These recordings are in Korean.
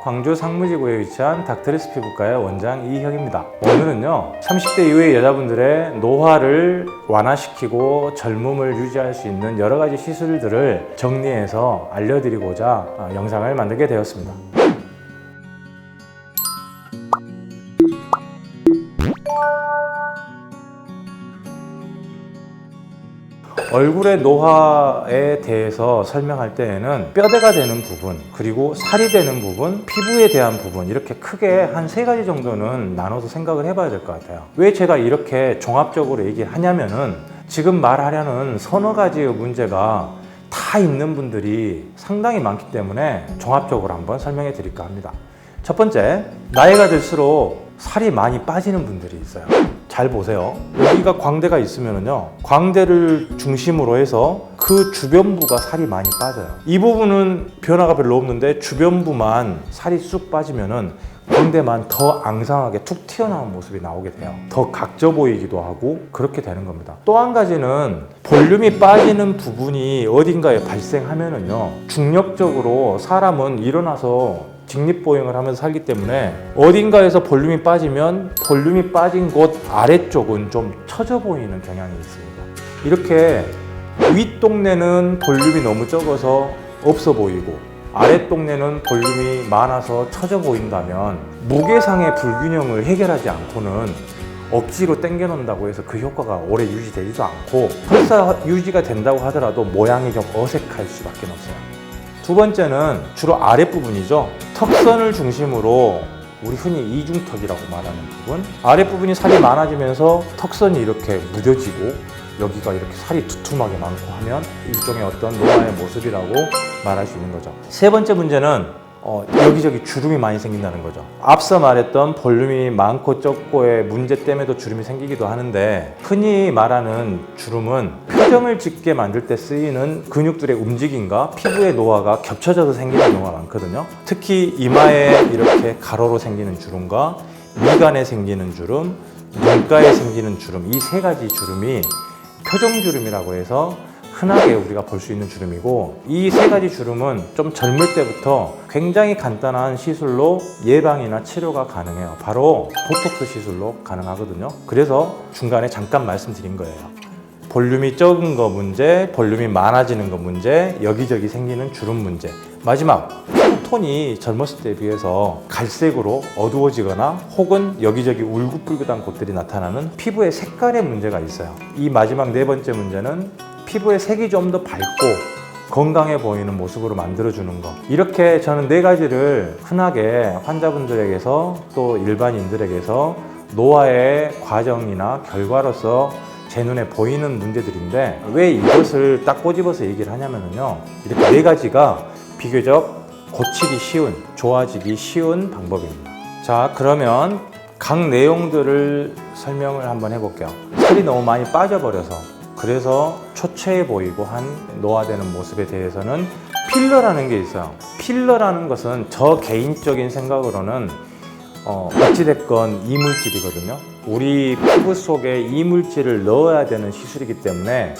광주 상무지구에 위치한 닥터리스 피부과의 원장 이희혁입니다. 오늘은요 30대 이후의 여자분들의 노화를 완화시키고 젊음을 유지할 수 있는 여러 가지 시술들을 정리해서 알려드리고자 영상을 만들게 되었습니다. 얼굴의 노화에 대해서 설명할 때에는 뼈대가 되는 부분, 그리고 살이 되는 부분, 피부에 대한 부분, 이렇게 크게 한 3가지 정도는 나눠서 생각을 해봐야 될 것 같아요. 왜 제가 이렇게 종합적으로 얘기를 하냐면은 지금 말하려는 서너 가지의 문제가 다 있는 분들이 상당히 많기 때문에 종합적으로 한번 설명해 드릴까 합니다. 첫 번째, 나이가 들수록 살이 많이 빠지는 분들이 있어요. 잘 보세요. 여기가 광대가 있으면요, 광대를 중심으로 해서 그 주변부가 살이 많이 빠져요. 이 부분은 변화가 별로 없는데 주변부만 살이 쑥 빠지면은 광대만 더 앙상하게 툭 튀어나온 모습이 나오게 돼요. 더 각져 보이기도 하고 그렇게 되는 겁니다. 또 한 가지는 볼륨이 빠지는 부분이 어딘가에 발생하면은요, 중력적으로 사람은 일어나서 직립보행을 하면서 살기 때문에 어딘가에서 볼륨이 빠지면 볼륨이 빠진 곳 아래쪽은 좀 처져 보이는 경향이 있습니다. 이렇게 윗동네는 볼륨이 너무 적어서 없어 보이고 아랫동네는 볼륨이 많아서 처져 보인다면 무게상의 불균형을 해결하지 않고는 억지로 당겨 놓는다고 해서 그 효과가 오래 유지되지도 않고, 설사 유지가 된다고 하더라도 모양이 좀 어색할 수밖에 없어요. 두 번째는 주로 아랫부분이죠. 턱선을 중심으로 우리 흔히 이중턱이라고 말하는 부분, 아랫부분이 살이 많아지면서 턱선이 이렇게 무뎌지고 여기가 이렇게 살이 두툼하게 많고 하면 일종의 어떤 노화의 모습이라고 말할 수 있는 거죠. 세 번째 문제는 여기저기 주름이 많이 생긴다는 거죠. 앞서 말했던 볼륨이 많고 적고의 문제 때문에도 주름이 생기기도 하는데, 흔히 말하는 주름은 표정을 짓게 만들 때 쓰이는 근육들의 움직임과 피부의 노화가 겹쳐져서 생기는 경우가 많거든요. 특히 이마에 이렇게 가로로 생기는 주름과 미간에 생기는 주름, 눈가에 생기는 주름, 이 3가지 주름이 표정주름이라고 해서 흔하게 우리가 볼 수 있는 주름이고, 이 3가지 주름은 좀 젊을 때부터 굉장히 간단한 시술로 예방이나 치료가 가능해요. 바로 보톡스 시술로 가능하거든요. 그래서 중간에 잠깐 말씀드린 거예요. 볼륨이 적은 거 문제, 볼륨이 많아지는 거 문제, 여기저기 생기는 주름 문제. 마지막, 톤이 젊었을 때에 비해서 갈색으로 어두워지거나 혹은 여기저기 울긋불긋한 곳들이 나타나는 피부의 색깔의 문제가 있어요. 이 마지막 4번째 문제는 피부의 색이 좀 더 밝고 건강해 보이는 모습으로 만들어주는 거. 이렇게 저는 4가지를 흔하게 환자분들에게서 또 일반인들에게서 노화의 과정이나 결과로서 제 눈에 보이는 문제들인데, 왜 이것을 딱 꼬집어서 얘기를 하냐면요, 이렇게 4가지가 비교적 고치기 쉬운, 좋아지기 쉬운 방법입니다. 자, 그러면 각 내용들을 설명을 한번 해볼게요. 살이 너무 많이 빠져버려서, 그래서 초췌해 보이고 한 노화되는 모습에 대해서는 필러라는 게 있어요. 필러라는 것은 저 개인적인 생각으로는 어찌됐건 이물질이거든요. 우리 피부 속에 이물질을 넣어야 되는 시술이기 때문에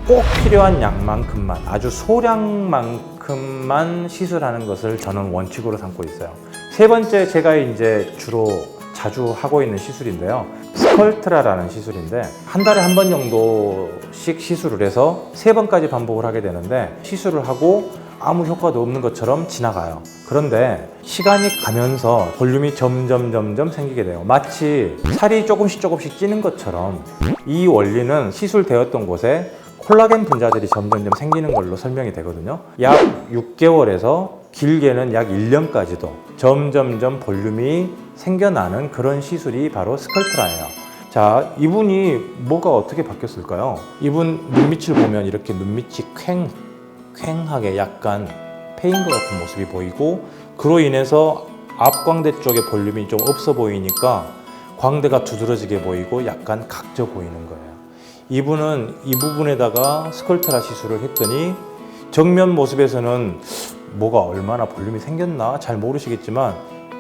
꼭 필요한 양만큼만, 아주 소량만큼만 시술하는 것을 저는 원칙으로 삼고 있어요. 3번째, 제가 이제 주로 자주 하고 있는 시술인데요, 스컬트라라는 시술인데, 한 달에 한 번 정도씩 시술을 해서 3번까지 반복을 하게 되는데, 시술을 하고 아무 효과도 없는 것처럼 지나가요. 그런데 시간이 가면서 볼륨이 점점 생기게 돼요. 마치 살이 조금씩 찌는 것처럼 이 원리는 시술되었던 곳에 콜라겐 분자들이 점점 생기는 걸로 설명이 되거든요. 약 6개월에서 길게는 약 1년까지도 점점 볼륨이 생겨나는 그런 시술이 바로 스컬트라예요. 자, 이분이 뭐가 어떻게 바뀌었을까요? 이분 눈밑을 보면 이렇게 눈밑이 퀭하게 약간 패인 것 같은 모습이 보이고, 그로 인해서 앞광대 쪽에 볼륨이 좀 없어 보이니까 광대가 두드러지게 보이고 약간 각져 보이는 거예요. 이분은 이 부분에다가 스컬트라 시술을 했더니 정면 모습에서는 뭐가 얼마나 볼륨이 생겼나 잘 모르시겠지만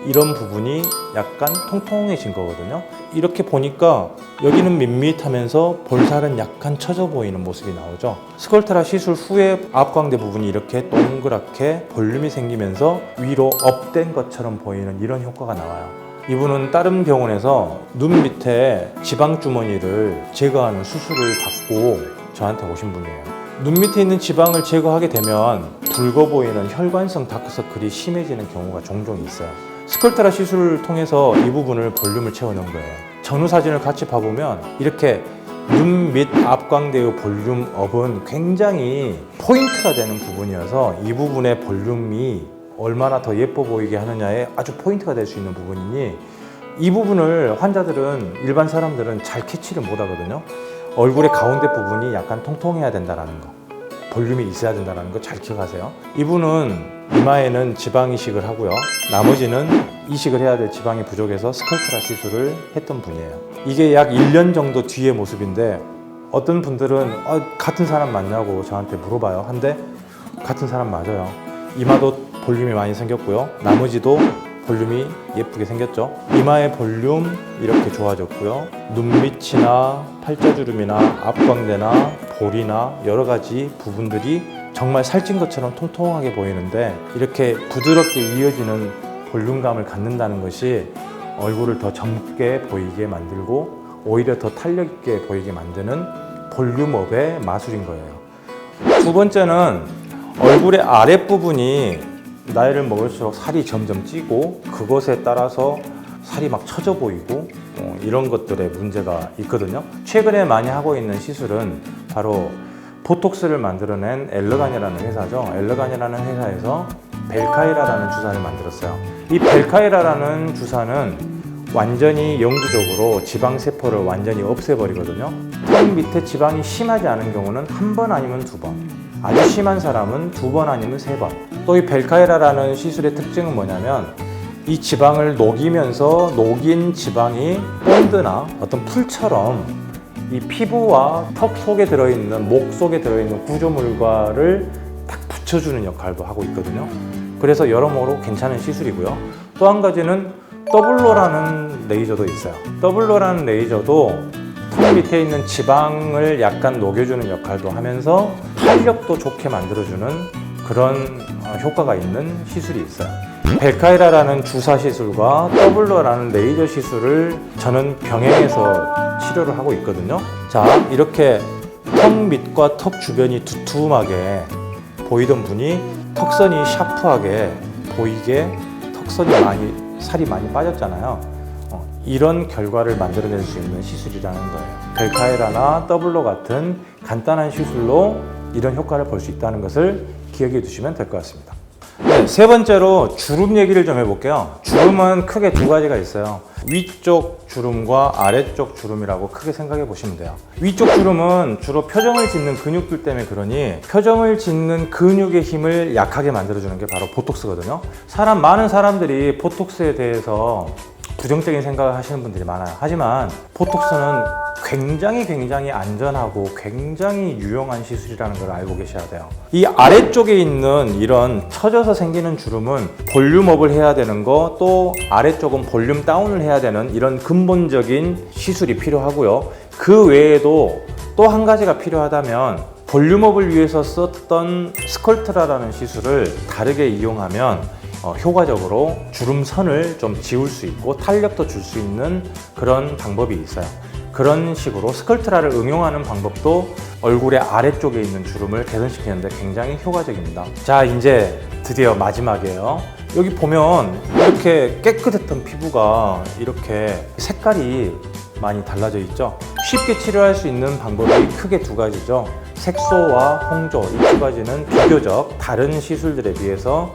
이런 부분이 약간 통통해진 거거든요. 이렇게 보니까 여기는 밋밋하면서 볼살은 약간 처져 보이는 모습이 나오죠. 스컬트라 시술 후에 앞광대 부분이 이렇게 동그랗게 볼륨이 생기면서 위로 업된 것처럼 보이는 이런 효과가 나와요. 이분은 다른 병원에서 눈 밑에 지방 주머니를 제거하는 수술을 받고 저한테 오신 분이에요. 눈 밑에 있는 지방을 제거하게 되면 붉어 보이는 혈관성 다크서클이 심해지는 경우가 종종 있어요. 스컬트라 시술을 통해서 이 부분을 볼륨을 채워넣은 거예요. 전후 사진을 같이 봐보면 이렇게 눈 밑 앞광대의 볼륨업은 굉장히 포인트가 되는 부분이어서 이 부분의 볼륨이 얼마나 더 예뻐 보이게 하느냐에 아주 포인트가 될 수 있는 부분이니 이 부분을 환자들은, 일반 사람들은 잘 캐치를 못 하거든요. 얼굴의 가운데 부분이 약간 통통해야 된다는 거, 볼륨이 있어야 된다는 거 잘 기억하세요. 이분은 이마에는 지방 이식을 하고요. 나머지는 이식을 해야 될 지방이 부족해서 스컬트라 시술을 했던 분이에요. 이게 약 1년 정도 뒤의 모습인데 어떤 분들은 같은 사람 맞냐고 저한테 물어봐요. 한데 같은 사람 맞아요. 이마도 볼륨이 많이 생겼고요. 나머지도 볼륨이 예쁘게 생겼죠. 이마의 볼륨 이렇게 좋아졌고요. 눈밑이나 팔자주름이나 앞광대나 볼이나 여러 가지 부분들이 정말 살찐 것처럼 통통하게 보이는데 이렇게 부드럽게 이어지는 볼륨감을 갖는다는 것이 얼굴을 더 젊게 보이게 만들고 오히려 더 탄력 있게 보이게 만드는 볼륨업의 마술인 거예요. 두 번째는 얼굴의 아랫부분이 나이를 먹을수록 살이 점점 찌고 그것에 따라서 살이 막 처져 보이고 이런 것들의 문제가 있거든요. 최근에 많이 하고 있는 시술은 바로 보톡스를 만들어낸 엘러간이라는 회사죠. 엘러간이라는 회사에서 벨카이라라는 주사를 만들었어요. 이 벨카이라라는 주사는 완전히 영구적으로 지방세포를 완전히 없애버리거든요. 턱 밑에 지방이 심하지 않은 경우는 한 번 아니면 두 번, 아주 심한 사람은 두 번 아니면 세 번. 또 이 벨카이라라는 시술의 특징은 뭐냐면 이 지방을 녹이면서 녹인 지방이 본드나 어떤 풀처럼 이 피부와 턱 속에 들어있는, 목 속에 들어있는 구조물과를 딱 붙여주는 역할도 하고 있거든요. 그래서 여러모로 괜찮은 시술이고요. 또 한 가지는 더블로라는 레이저도 있어요. 더블로라는 레이저도 턱 밑에 있는 지방을 약간 녹여주는 역할도 하면서 탄력도 좋게 만들어주는 그런 효과가 있는 시술이 있어요. 벨카이라라는 주사 시술과 더블로라는 레이저 시술을 저는 병행해서 치료를 하고 있거든요. 자, 이렇게 턱 밑과 턱 주변이 두툼하게 보이던 분이 턱선이 샤프하게 보이게 살이 많이 빠졌잖아요. 이런 결과를 만들어낼 수 있는 시술이라는 거예요. 벨카이라나 더블로 같은 간단한 시술로 이런 효과를 볼 수 있다는 것을 기억해 두시면 될 것 같습니다. 네, 세 번째로 주름 얘기를 좀 해볼게요. 주름은 크게 두 가지가 있어요. 위쪽 주름과 아래쪽 주름이라고 크게 생각해 보시면 돼요. 위쪽 주름은 주로 표정을 짓는 근육들 때문에 그러니 표정을 짓는 근육의 힘을 약하게 만들어주는 게 바로 보톡스거든요. 많은 사람들이 보톡스에 대해서 부정적인 생각을 하시는 분들이 많아요. 하지만 보톡스는 굉장히 안전하고 굉장히 유용한 시술이라는 걸 알고 계셔야 돼요. 이 아래쪽에 있는 이런 처져서 생기는 주름은 볼륨업을 해야 되는 거, 또 아래쪽은 볼륨 다운을 해야 되는 이런 근본적인 시술이 필요하고요. 그 외에도 또 한 가지가 필요하다면 볼륨업을 위해서 썼던 스컬트라라는 시술을 다르게 이용하면 효과적으로 주름선을 좀 지울 수 있고 탄력도 줄 수 있는 그런 방법이 있어요. 그런 식으로 스컬트라를 응용하는 방법도 얼굴의 아래쪽에 있는 주름을 개선시키는데 굉장히 효과적입니다. 자, 이제 드디어 마지막이에요. 여기 보면 이렇게 깨끗했던 피부가 이렇게 색깔이 많이 달라져 있죠. 쉽게 치료할 수 있는 방법이 크게 두 가지죠. 색소와 홍조, 이 두 가지는 비교적 다른 시술들에 비해서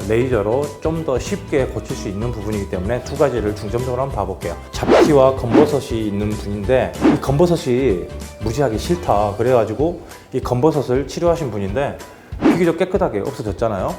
레이저로 좀 더 쉽게 고칠 수 있는 부분이기 때문에 두 가지를 중점적으로 한번 봐볼게요. 잡티와 검버섯이 있는 분인데 이 검버섯이 무시하기 싫다 그래가지고 이 검버섯을 치료하신 분인데 비교적 깨끗하게 없어졌잖아요.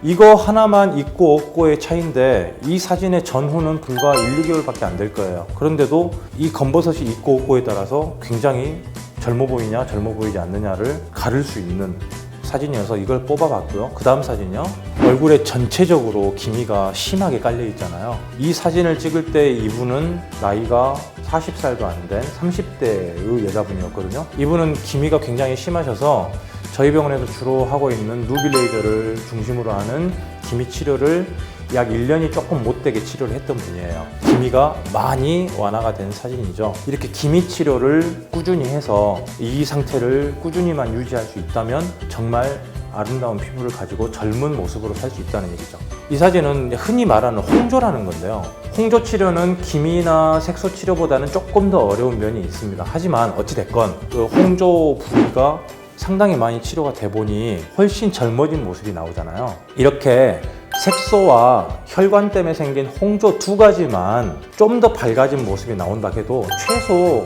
이거 하나만 있고 없고의 차이인데 이 사진의 전후는 불과 1, 2개월밖에 안 될 거예요. 그런데도 이 검버섯이 있고 없고에 따라서 굉장히 젊어 보이냐 젊어 보이지 않느냐를 가릴 수 있는 사진이어서 이걸 뽑아봤고요. 그 다음 사진이요. 얼굴에 전체적으로 기미가 심하게 깔려 있잖아요. 이 사진을 찍을 때 이분은 나이가 40살도 안 된 30대의 여자분이었거든요. 이분은 기미가 굉장히 심하셔서 저희 병원에서 주로 하고 있는 누비레이저를 중심으로 하는 기미 치료를 약 1년이 조금 못되게 치료를 했던 분이에요. 기미가 많이 완화가 된 사진이죠. 이렇게 기미 치료를 꾸준히 해서 이 상태를 꾸준히만 유지할 수 있다면 정말 아름다운 피부를 가지고 젊은 모습으로 살 수 있다는 얘기죠. 이 사진은 흔히 말하는 홍조라는 건데요. 홍조 치료는 기미나 색소 치료보다는 조금 더 어려운 면이 있습니다. 하지만 어찌됐건 그 홍조 부위가 상당히 많이 치료가 돼 보니 훨씬 젊어진 모습이 나오잖아요. 이렇게 색소와 혈관 때문에 생긴 홍조 두 가지만 좀 더 밝아진 모습이 나온다 해도 최소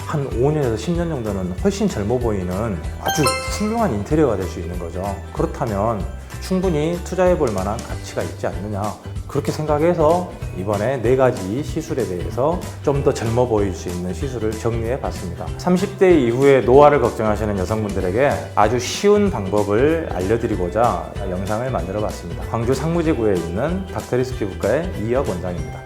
한 5년에서 10년 정도는 훨씬 젊어 보이는 아주 훌륭한 인테리어가 될 수 있는 거죠. 그렇다면 충분히 투자해 볼 만한 가치가 있지 않느냐, 그렇게 생각해서 이번에 4가지 시술에 대해서 좀 더 젊어 보일 수 있는 시술을 정리해 봤습니다. 30대 이후에 노화를 걱정하시는 여성분들에게 아주 쉬운 방법을 알려드리고자 영상을 만들어 봤습니다. 광주 상무지구에 있는 닥터리스 피부과의 이혁 원장입니다.